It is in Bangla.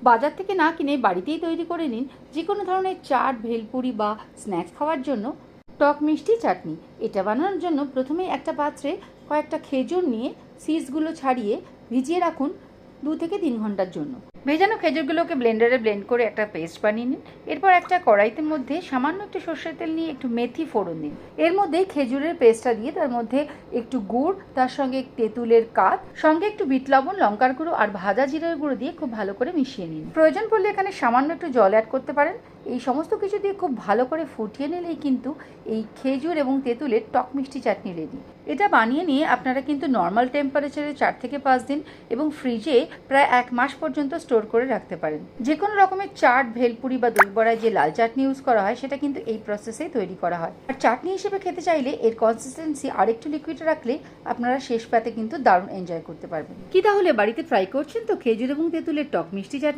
বাজার থেকে না কিনে বাড়িতেই তৈরি করে নিন যে কোনো ধরনের চাট, ভেলপুরি বা স্ন্যাক্স খাওয়ার জন্য টক মিষ্টি চাটনি। এটা বানানোর জন্য প্রথমেই একটা পাত্রে কয়েকটা খেজুর নিয়ে সিডসগুলো ছাড়িয়ে ভিজিয়ে রাখুন 2 থেকে 3 ঘন্টার জন্য। ভেজানো খেজুরগুলোকে ব্লেন্ডারে ব্লেন্ড করে একটা পেস্ট বানিয়ে নিন। এরপর একটা কড়াইতে মধ্যে সামান্য একটু সর্ষের তেল নিয়ে একটু মেথি ফোড়ন দিন। এর মধ্যে খেজুরের পেস্টটা দিয়ে তার মধ্যে একটু গুড়, তার সঙ্গে তেঁতুলের কাঠ, সঙ্গে একটু বিট লবণ, লঙ্কার গুঁড়ো আর ভাজা জিরের গুঁড়ো দিয়ে খুব ভালো করে মিশিয়ে নিন। প্রয়োজন পড়লে এখানে সামান্য একটু জল অ্যাড করতে পারেন। এই সমস্ত কিছু দিয়ে খুব ভালো করে ফুটিয়ে নিলেই কিন্তু এই খেজুর এবং তেঁতুলের টক মিষ্টি চাটনি রেডি। এটা বানিয়ে নিয়ে আপনারা কিন্তু নর্মাল টেম্পারেচারে 4 থেকে 5 দিন এবং ফ্রিজে প্রায় 1 মাস পর্যন্ত স্টোর করে রাখতে পারেন। যে কোনো রকমের চাট, ভেলপুরি বা দই বড়ায় যে লাল চাটনি ইউজ করা হয় সেটা কিন্তু এই প্রসেসেই তৈরি করা হয়। আর চাটনি হিসেবে খেতে চাইলে এর কনসিস্টেন্সি আরেকটু লিকুইড রাখলে আপনারা শেষ পাতে কিন্তু দারুণ এনজয় করতে পারবেন। কি তাহলে বাড়িতে ট্রাই করছেন তো খেজুর এবং তেঁতুলের টক মিষ্টি চাটনি?